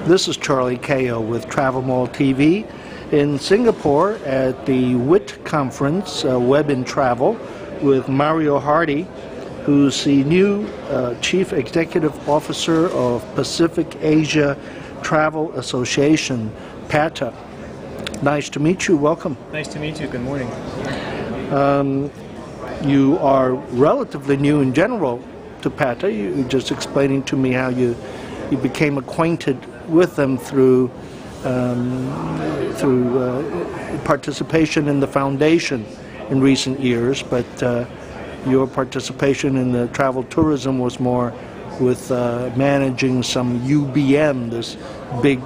This is Charlie Kao with TravelMole TV in Singapore at the WIT conference, Web in Travel, with Mario Hardy, who's the new Chief Executive Officer of Pacific Asia Travel Association, PATA. Nice to meet you. Welcome. Nice to meet you. Good morning. You are relatively new in general to PATA. You were just explaining to me how you became acquainted with them through participation in the foundation in recent years, but your participation in the travel tourism was more with managing some UBM, this big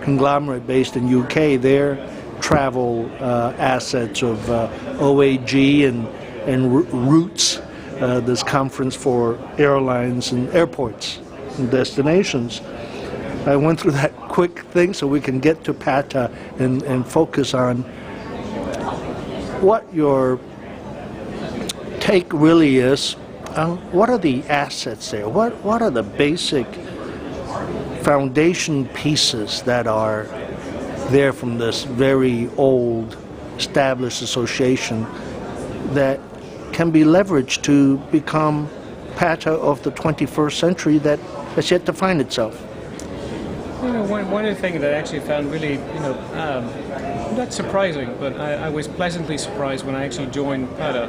conglomerate based in UK, their travel assets of OAG and Routes, this conference for airlines and airports and destinations. I went through that quick thing so we can get to PATA and focus on what your take really is. What are the assets there? What are the basic foundation pieces that are there from this very old established association that can be leveraged to become PATA of the 21st century that has yet to find itself? You know, one of the things that I actually found really, not surprising, but I was pleasantly surprised when I actually joined PATA,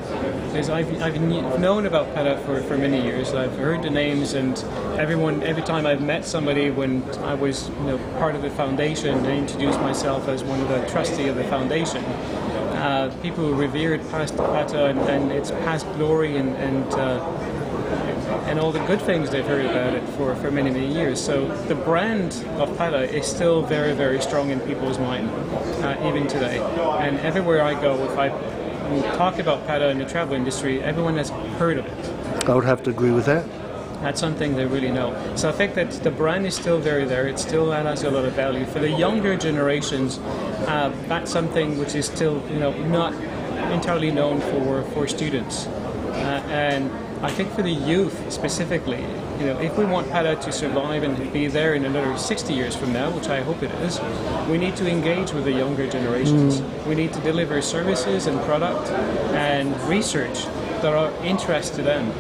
is I've known about PATA for many years. I've heard the names, and every time I've met somebody when I was part of the foundation, I introduced myself as one of the trustees of the foundation. People revered past PATA and its past glory and all the good things they've heard about it for many, many years. So the brand of PATA is still very, very strong in people's mind, even today. And everywhere I go, if I talk about PATA in the travel industry, everyone has heard of it. I would have to agree with that. That's something they really know. So I think that the brand is still very there. It still has a lot of value. For the younger generations, that's something which is still not entirely known for students. And I think for the youth specifically, if we want PATA to survive and be there in another 60 years from now, which I hope it is, we need to engage with the younger generations. We need to deliver services and product and research that are interest to them.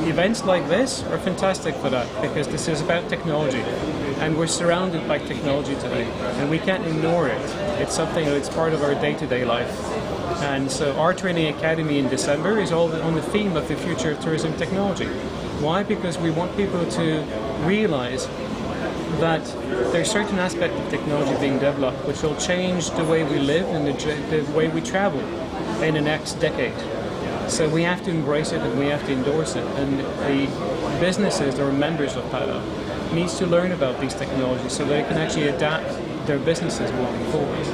Events like this are fantastic for that, because this is about technology, and we're surrounded by technology today, and we can't ignore it. It's something that's part of our day-to-day life. And so our training academy in December is all on the theme of the future of tourism technology. Why? Because we want people to realize that there's certain aspects of technology being developed which will change the way we live and the way we travel in the next decade. So we have to embrace it and we have to endorse it. And the businesses that are members of PATA needs to learn about these technologies so they can actually adapt their businesses moving forward.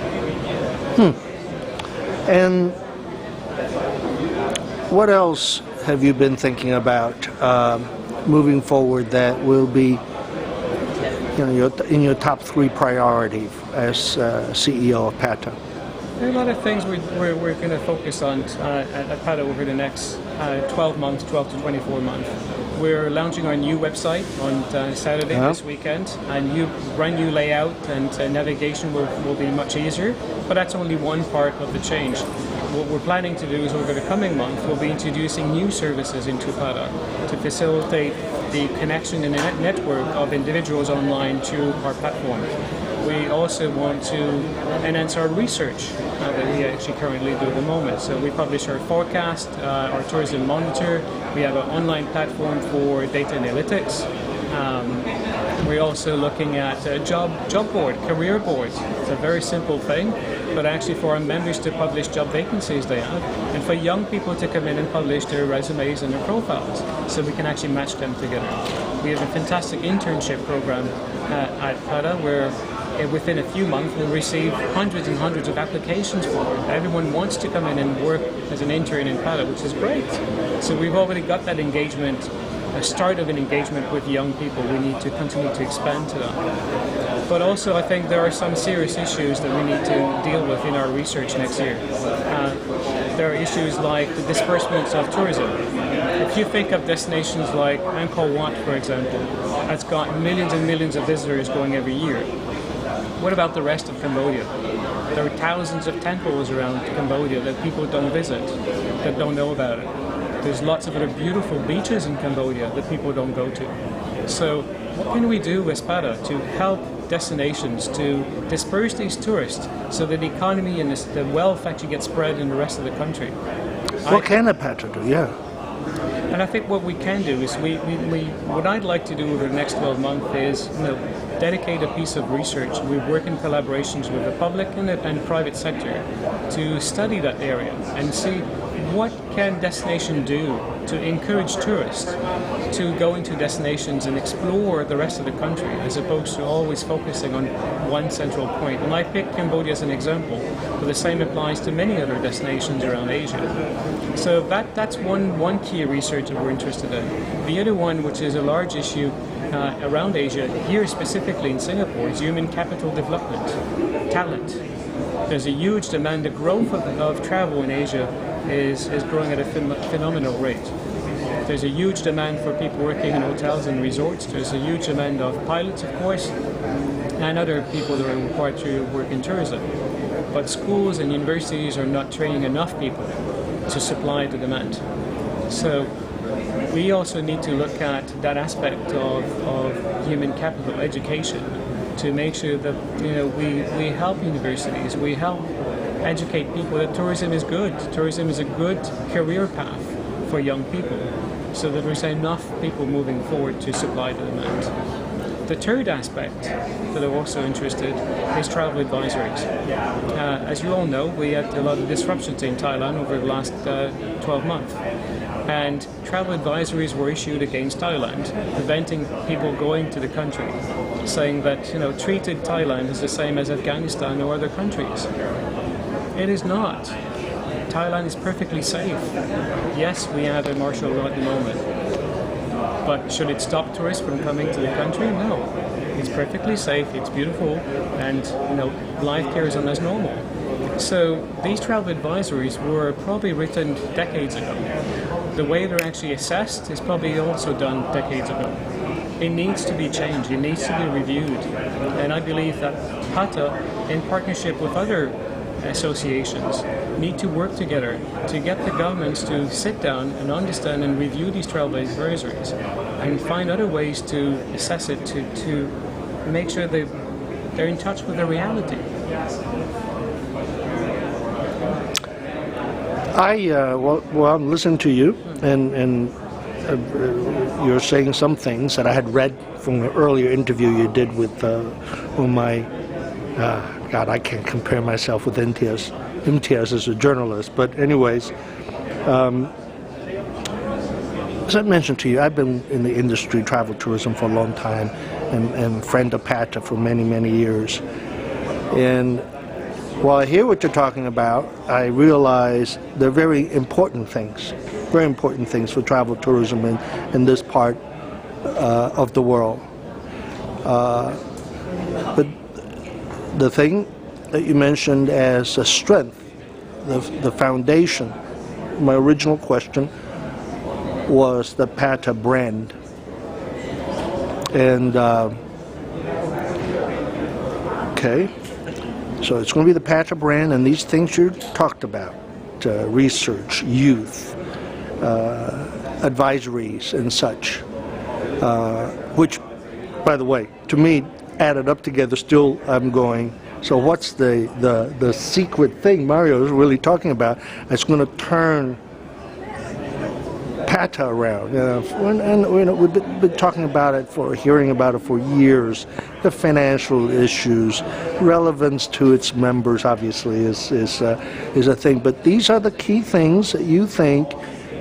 And what else have you been thinking about moving forward that will be in your top 3 priorities as CEO of PATA? There are a lot of things we're going to focus on at PATA over the next 12 to 24 months. We're launching our new website on Saturday this weekend. A brand new layout and navigation will be much easier, but that's only one part of the change. What we're planning to do is over the coming month we'll be introducing new services into PATA to facilitate the connection in a network of individuals online to our platform. We also want to enhance our research that we actually currently do at the moment. So we publish our forecast, our tourism monitor. We have an online platform for data analytics. We're also looking at a job board, career boards. It's a very simple thing, but actually for our members to publish job vacancies they have, and for young people to come in and publish their resumes and their profiles, so we can actually match them together. We have a fantastic internship program at PATA where within a few months we'll receive hundreds and hundreds of applications for it. Everyone wants to come in and work as an intern in PATA, which is great. So we've already got that engagement, a start of an engagement with young people. We need to continue to expand to that. But also I think there are some serious issues that we need to deal with in our research next year. There are issues like the disbursements of tourism. If you think of destinations like Angkor Wat, for example, that's got millions and millions of visitors going every year. What about the rest of Cambodia? There are thousands of temples around Cambodia that people don't visit, that don't know about it. There's lots of other beautiful beaches in Cambodia that people don't go to. So what can we do as PATA to help destinations to disperse these tourists so that the economy and the wealth actually gets spread in the rest of the country? What can a PATA do? Yeah. And I think what we can do is what I'd like to do over the next 12 months is dedicate a piece of research. We work in collaborations with the public and private sector to study that area and see what can destination do to encourage tourists to go into destinations and explore the rest of the country as opposed to always focusing on one central point. And I picked Cambodia as an example, but the same applies to many other destinations around Asia. So that's one key research that we're interested in. The other one, which is a large issue around Asia, here specifically in Singapore, is human capital development, talent. There's a huge demand. The growth of travel in Asia is growing at a phenomenal rate. There's a huge demand for people working in hotels and resorts. There's a huge demand of pilots, of course, and other people that are required to work in tourism. But schools and universities are not training enough people to supply the demand. So we also need to look at that aspect of human capital education to make sure that we help universities, we help educate people that tourism is good. Tourism is a good career path for young people, so that there's enough people moving forward to supply the demand. The third aspect that I'm also interested is travel advisories. As you all know, we had a lot of disruptions in Thailand over the last 12 months. And travel advisories were issued against Thailand, preventing people going to the country, saying that treated Thailand is the same as Afghanistan or other countries. It is not. Thailand is perfectly safe. Yes, we have a martial law at the moment, but should it stop tourists from coming to the country? No. It's perfectly safe, it's beautiful, and life carries on as normal. So these travel advisories were probably written decades ago. The way they're actually assessed is probably also done decades ago. It needs to be changed, it needs to be reviewed, and I believe that PATA, in partnership with other associations, need to work together to get the governments to sit down and understand and review these travel advisories and find other ways to assess it, to make sure they're in touch with the reality. I'm listening to you, and you're saying some things that I had read from an earlier interview you did with God, I can't compare myself with Imtiaz as a journalist, but anyways, as I mentioned to you, I've been in the industry, travel tourism, for a long time, and friend of PATA for many, many years. And while I hear what you're talking about, I realize they're very important things for travel tourism in this part of the world. But the thing that you mentioned as a strength, the foundation, my original question was the PATA brand. And okay, so it's going to be the PATA brand and these things you talked about, research, youth, advisories and such, which, by the way, to me, added up together, still I'm going, so what's the secret thing Mario is really talking about that's going to turn PATA around? And we've been talking about it, hearing about it for years. The financial issues, relevance to its members, obviously, is a thing. But these are the key things that you think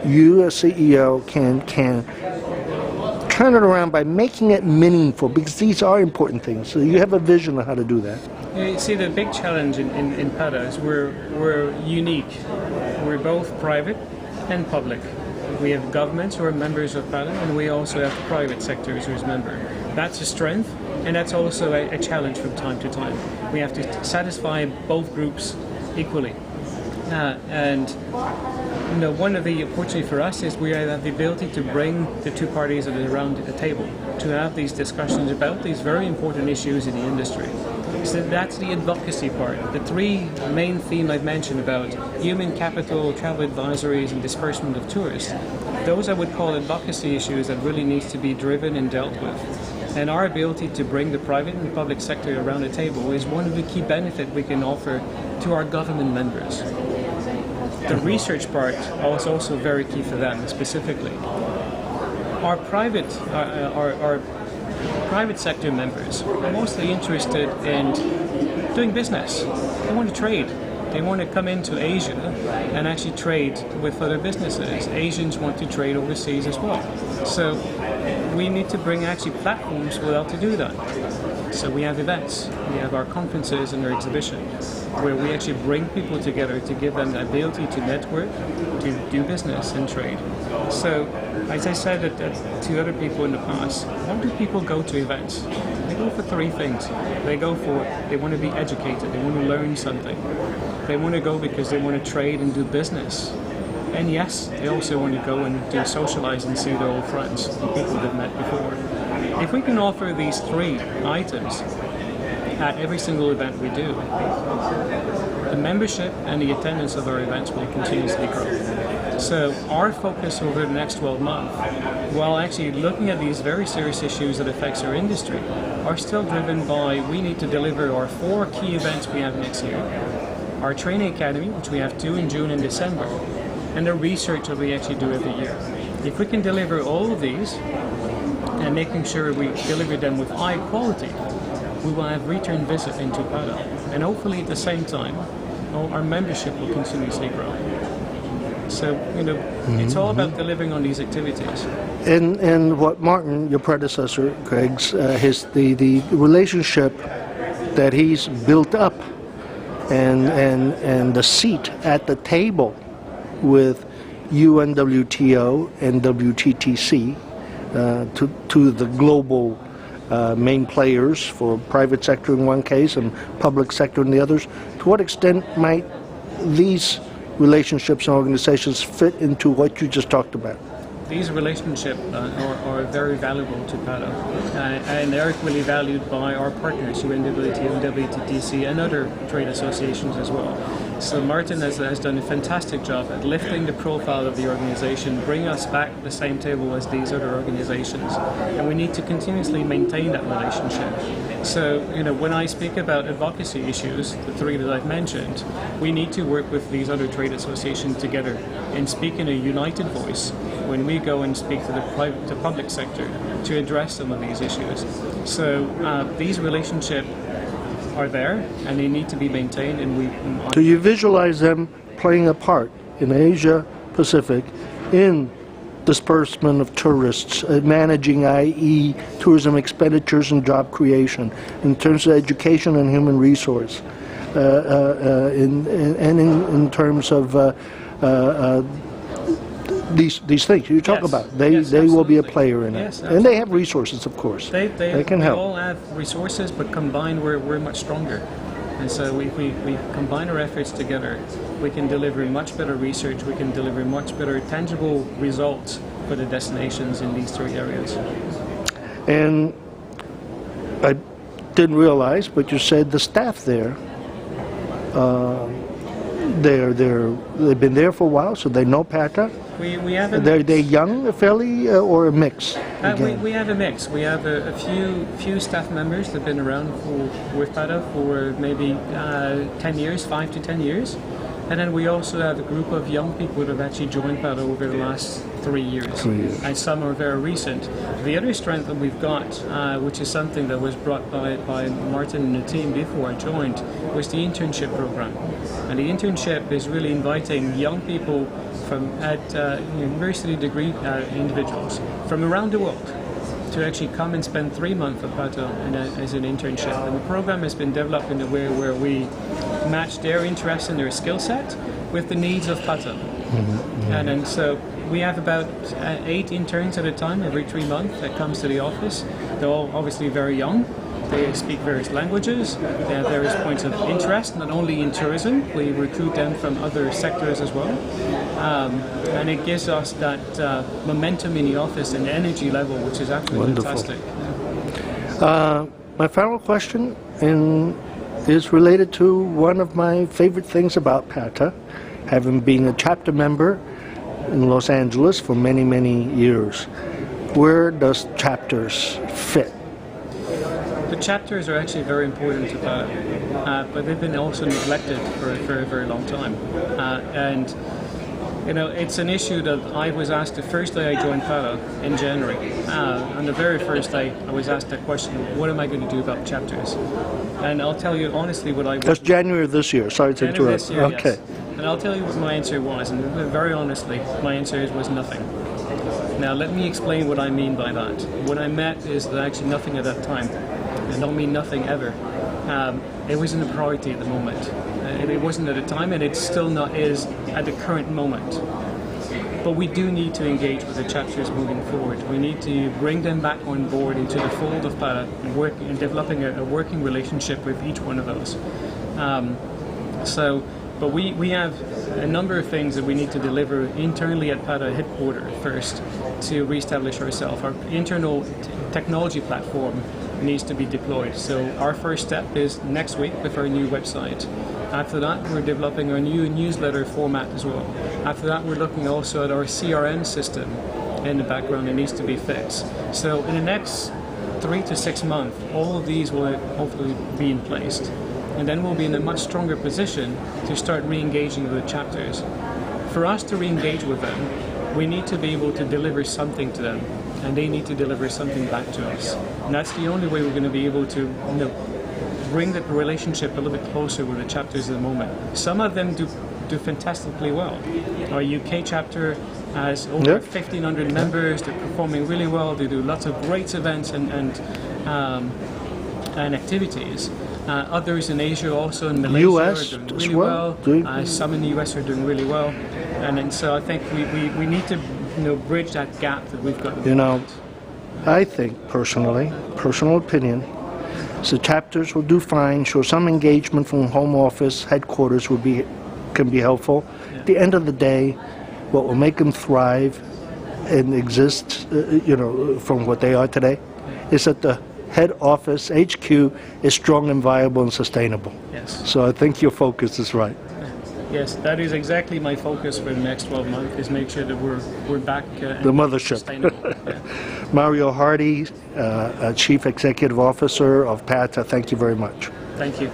you, as CEO, can turn it around by making it meaningful, because these are important things. So you have a vision of how to do that. You see, the big challenge in PATA is we're unique. We're both private and public. We have governments who are members of PATA, and we also have private sectors who is member. That's a strength, and that's also a challenge from time to time. We have to satisfy both groups equally. And one of the opportunity for us is we have the ability to bring the two parties around the table to have these discussions about these very important issues in the industry. So that's the advocacy part. The three main themes I've mentioned about human capital, travel advisories, and disbursement of tourists, those I would call advocacy issues that really needs to be driven and dealt with. And our ability to bring the private and public sector around the table is one of the key benefits we can offer to our government members. The research part is also very key for them specifically. Our private sector members are mostly interested in doing business. They want to trade. They want to come into Asia and actually trade with other businesses. Asians want to trade overseas as well. So we need to bring actually platforms for them to do that. So we have events, we have our conferences and our exhibitions, where we actually bring people together to give them the ability to network, to do business and trade. So, as I said to other people in the past, why do people go to events? They go for three things. They want to be educated, they want to learn something. They want to go because they want to trade and do business. And yes, they also want to go and do socialize and see their old friends, the people they've met before. If we can offer these three items at every single event we do, the membership and the attendance of our events will continuously grow. So our focus over the next 12 months, while actually looking at these very serious issues that affects our industry, are still driven by we need to deliver our 4 key events we have next year. Our training academy, which we have 2 in June and December, and the research that we actually do every year. If we can deliver all of these, and making sure we deliver them with high quality, we will have return visit into PADA. And hopefully at the same time, our membership will continuously grow. So, it's all about delivering on these activities. And what Martin, your predecessor, Greg's, the relationship that he's built up and the seat at the table with UNWTO and WTTC, to the global main players for private sector in one case and public sector in the others. To what extent might these relationships and organizations fit into what you just talked about? These relationships are very valuable to PADA, and they're equally valued by our partners, UNWTO, WTTC, and other trade associations as well. So Martin has done a fantastic job at lifting the profile of the organization, bringing us back to the same table as these other organizations, and we need to continuously maintain that relationship. So, when I speak about advocacy issues, the 3 that I've mentioned, we need to work with these other trade associations together and speak in a united voice when we go and speak to the public sector to address some of these issues. So these relationships are there and they need to be maintained. And do you visualize them playing a part in Asia Pacific in disbursement of tourists, managing, i.e. tourism expenditures and job creation, in terms of education and human resource, in terms of these things you talk about? They will be a player in it, and they have resources, of course. They can help. We all have resources, but combined we're much stronger. And so if we combine our efforts together, we can deliver much better research, we can deliver much better tangible results for the destinations in these 3 areas. And I didn't realize, but you said the staff there, they've been there for a while, so they know PATA. We have they're young, fairly, or a mix? We have a mix. We have a few staff members that have been around with PATA for maybe 10 years, 5 to 10 years. And then we also have a group of young people that have actually joined PATA over the last 3 years. And some are very recent. The other strength that we've got, which is something that was brought by Martin and the team before I joined, was the internship program. And the internship is really inviting young people at university degree individuals from around the world to actually come and spend 3 months at PATA as an internship. And the program has been developed in a way where we match their interests and their skill set with the needs of PATA. And then so we have about 8 interns at a time every 3 months that comes to the office. They're all obviously very young. They speak various languages. They have various points of interest, not only in tourism. We recruit them from other sectors as well. And it gives us that momentum in the office and energy level, which is absolutely fantastic. My final question, in is related to one of my favorite things about PATA, having been a chapter member in Los Angeles for many, many years. Where does chapters fit? The chapters are actually very important to PATA, but they've been also neglected for a very, very long time. And you know, it's an issue that I was asked the first day I joined PATA in January. On the very first day, I was asked that question, what am I going to do about chapters? And I'll tell you honestly what I... That's January of this year, sorry to interrupt. This year, okay. Yes. And I'll tell you what my answer was, and very honestly, my answer was nothing. Now let me explain what I mean by that. What I meant is that actually nothing at that time. I don't mean nothing ever. It wasn't a priority at the moment. It wasn't at the time, and it still not is at the current moment. But we do need to engage with the chapters moving forward. We need to bring them back on board into the fold of PATA and developing a working relationship with each one of those. But we have a number of things that we need to deliver internally at PATA headquarters first to reestablish ourselves. Our internal technology platform needs to be deployed. So our first step is next week with our new website. After that, we're developing our new newsletter format as well. After that, we're looking also at our CRM system in the background that needs to be fixed. So in the next 3 to 6 months, all of these will hopefully be in place. And then we'll be in a much stronger position to start re-engaging with the chapters. For us to re-engage with them, we need to be able to deliver something to them, and they need to deliver something back to us. And that's the only way we're going to be able to bring the relationship a little bit closer with the chapters at the moment. Some of them do fantastically well. Our UK chapter has over 1,500 members. They're performing really well. They do lots of great events and activities. Others in Asia, also in Malaysia, US are doing really well. Some in the US are doing really well. And so I think we need to bridge that gap that we've got. I think personally, personal opinion, so chapters will do fine. Sure, some engagement from home office headquarters can be helpful. Yeah. At the end of the day, what will make them thrive and exist, from what they are today, is that the head office HQ is strong and viable and sustainable. Yes. So I think your focus is right. Yes, that is exactly my focus for the next 12 months, is make sure that we're back the mothership. Sustainable. Yeah. Mario Hardy, Chief Executive Officer of PATA, thank you very much. Thank you.